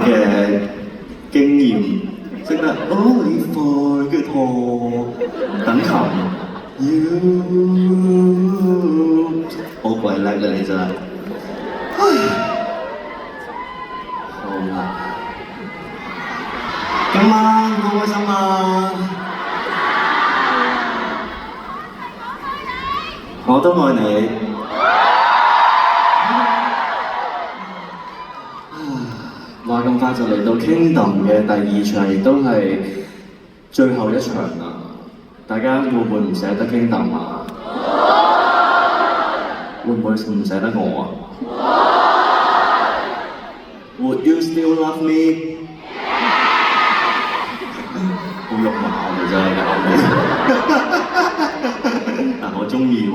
嘅經驗，識得only for 跟住拖等琴，you 好鬼叻啦你真係，唉，好啦，今晚好開心啊！我都愛你。話咁快就嚟到 Kingdom 嘅第2場，亦都係最後一場啦。大家會唔會唔捨得 Kingdom 啊？會唔會唔捨得我啊？Would you still love me？ 好肉麻我哋真係，但我中意喎。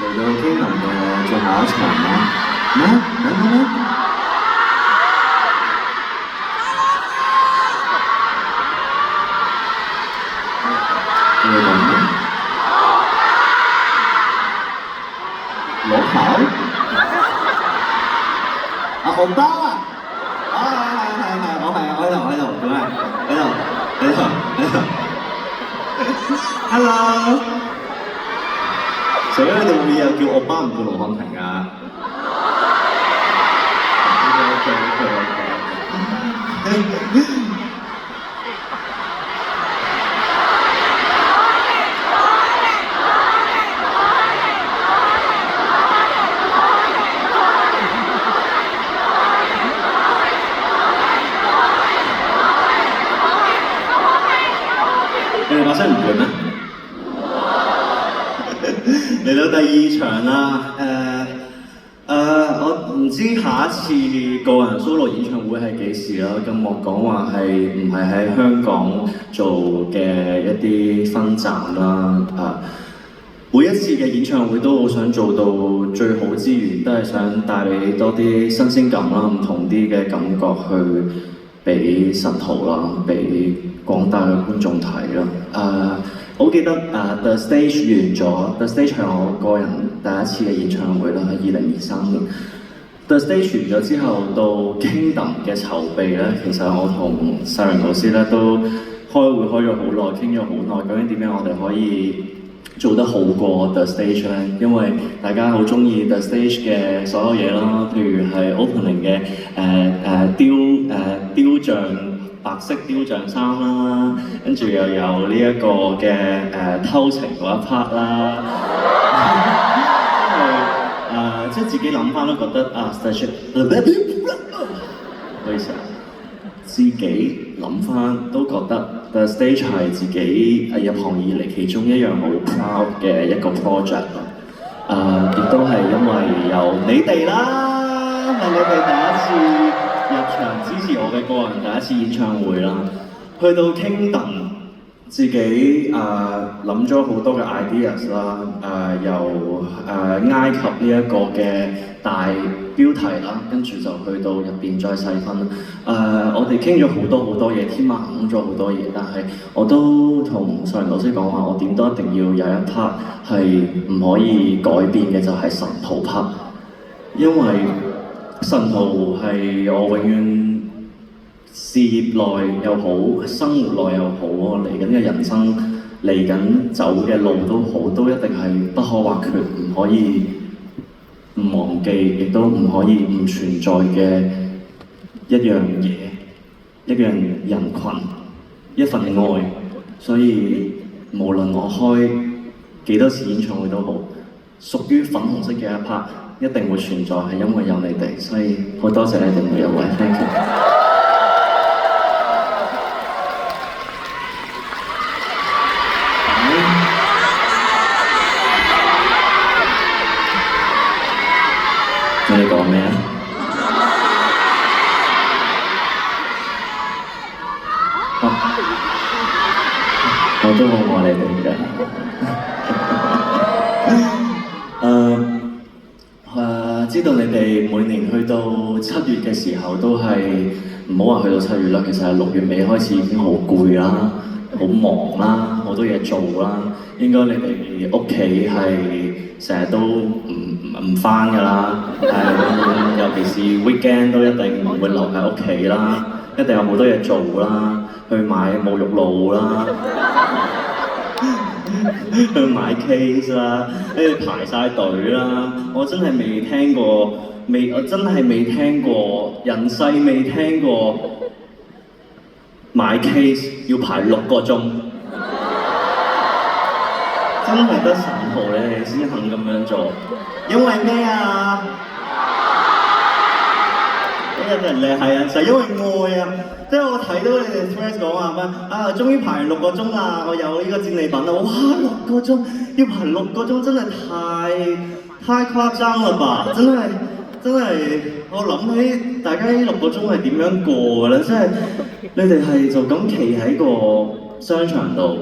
嚟到 Kingdom 嘅最後一場啦。咩？咩？你講咩？攞跑？啊紅包啊！係，我喺度，做咩？喺度。Hello。死啦！你哋會唔會又叫我爸唔叫盧漢廷啊？你哋把聲唔攰咩？嚟到第2場啦，我唔知下一次個人 solo 演唱會係幾時啦。咁我講話係唔係喺香港做嘅一啲分站啦。每一次嘅演唱會都好想做到最好之餘，都係想帶你多啲新鮮感啦，唔同啲嘅感覺去俾神徒啦，俾廣大嘅觀眾睇啦。我記得The Stage 完咗，The Stage 係我個人第一次嘅演唱會啦，喺2023年。The Stage 完咗之後，到 Kingdom 嘅籌備咧，其實我同世榮老師咧都開會開咗好耐，傾咗好耐，究竟點樣我哋可以做得好過 The Stage 咧？因為大家好中意 The Stage 嘅所有嘢啦，譬如係 opening 嘅雕像。白色雕像衫啦，跟住又有呢一個嘅偷情嗰一 part 啦，即係自己諗翻都覺得stage 唔好意思，自己諗翻都覺得 The Stage 係自己入行以嚟其中一樣好 proud 嘅一個 project 咯。亦都係因為有你哋啦，係你哋第一次入場支持我嘅個人第一次演唱會啦，去到 Kingdom 自己諗咗好多嘅 ideas 啦，由埃及呢一個嘅大標題啦，跟住就去到入邊再細分。我哋傾咗好多嘢，天馬行空咗好多嘢，但係我都同上人老師講話，我點都一定要有一 part 係唔可以改變嘅，就係神徒 part，因為神徒係我永遠事業內又好，生活內又好，我嚟緊嘅人生嚟緊走嘅路都好，都一定係不可或缺，唔可以唔忘記，亦都唔可以唔存在嘅一樣嘢，一樣人群，一份愛。所以無論我開幾多次演唱會都好，屬於粉紅色嘅一 part 一定會存在，係因為有你哋，所以好多謝你哋每一位 ，thank you。你講咩啊？我都好愛你哋㗎。知道你哋每年去到7月嘅時候都係唔好話去到7月啦，其實係6月尾開始已經好攰啦，好忙啦，好多嘢做啦。應該你哋屋企係成日都唔返㗎啦，其是 weekend 都一定唔會留喺屋企啦，一定有好多嘢做啦，去買沐浴露啦，去買 case 啦，跟住排晒隊啦。我真係未聽過，我真係未聽過，人世未聽過買 case 要排6個鐘。真係得神婆你哋先肯咁樣做，因為咩啊？人哋係啊，就係因為愛啊！即係我睇到你哋 friends 講話咩啊，終於排6個鐘啦！我有呢個戰利品啦！哇，6個鐘要排6個鐘，真係太誇張啦吧！真係，我諗起大家呢6個鐘係點樣過嘅咧？即係你哋係就咁企喺個商場度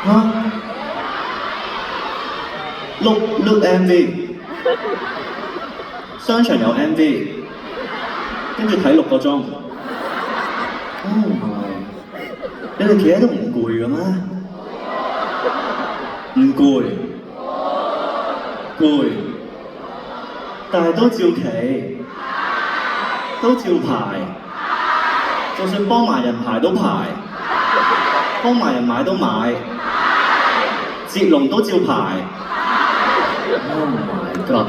嚇，look MV。商場有 MV， 跟住睇6個鐘。Oh my！ 你哋企喺度唔攰嘅咩？唔攰，攰，但係都照企，都照排，就算幫埋人排都排，幫埋人買都買，接龍都照排。Oh my god！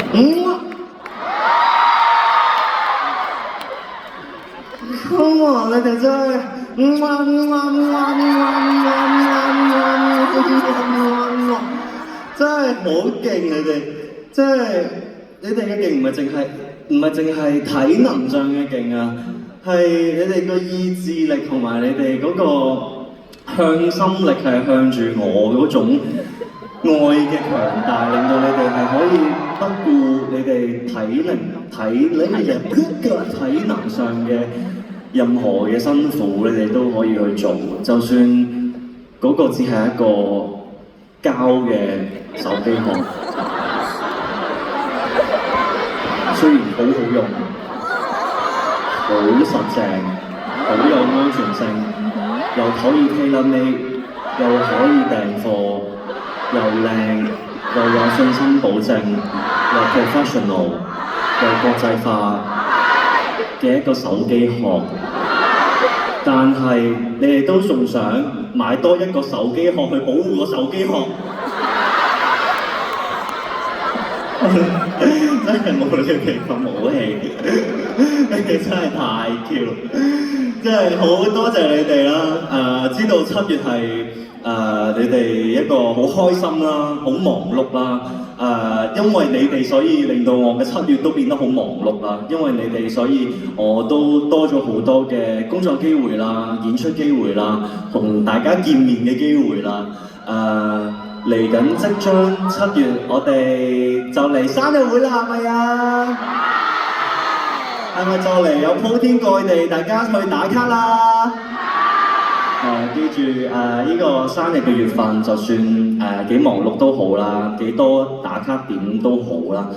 你哋真係，真係好勁你哋，即係你哋嘅勁唔係淨係體能上嘅勁啊，係你哋個意志力同埋你哋嗰個向心力係向住我嗰種愛嘅強大，令到你哋係可以不顧你哋體能上嘅任何嘅辛苦，你哋都可以去做，就算嗰個只係一個膠嘅手機殼，雖然好好用，好實淨，好有安全性，又可以 tailor-made， 又可以訂貨，又靚，又有信心保證，又 professional， 又國際化嘅一個手機殼，但係你哋都仲想買多一個手機殼去保護個手機殼，真係冇你哋咁冇氣，你哋真係太 Q， 真係好多謝你哋啦！知道7月係你哋一個好開心啦，好忙碌啦。因為你哋所以令到我嘅7月都變得好忙碌啦，因為你哋所以我都多咗好多嘅工作機會啦、演出機會啦、同大家見面嘅機會啦。嚟緊即將7月，我哋就嚟生日會啦，係咪啊？係咪就嚟有鋪天蓋地大家去打卡啦？記住呢個生日嘅月份，就算幾忙碌都好啦，幾多打卡點都好啦，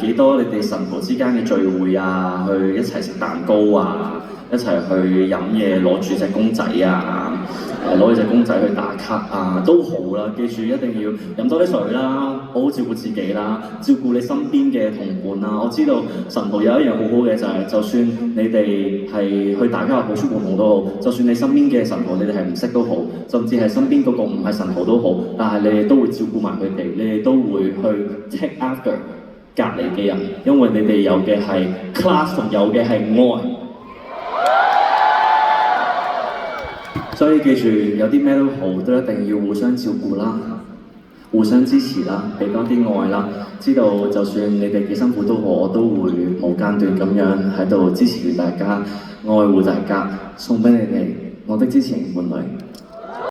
幾多你哋神徒之間嘅聚會啊，去一齊食蛋糕啊，一齊去飲嘢，攞住隻公仔啊，攞住隻公仔去打卡啊，都好啦。記住一定要飲多啲水啦，好好照顧自己啦，照顧你身邊嘅同伴啦。我知道神徒有一樣好好嘅就係，就算你哋係去大家嘅好出活動都好，就算你身邊嘅神徒你哋係唔識都好，甚至係身邊嗰個唔係神徒都好，但係你哋都會照顧埋佢哋，你哋都會去 take after 隔離嘅人，因為你哋有嘅係 class 同有嘅係愛。所以記住，有啲咩都好，都一定要互相照顧啦，互相支持啦，俾多啲愛啦。知道就算你哋幾辛苦都好，我都會無間斷咁樣喺度支持住大家，愛護大家，送俾你哋我的支持伴侶。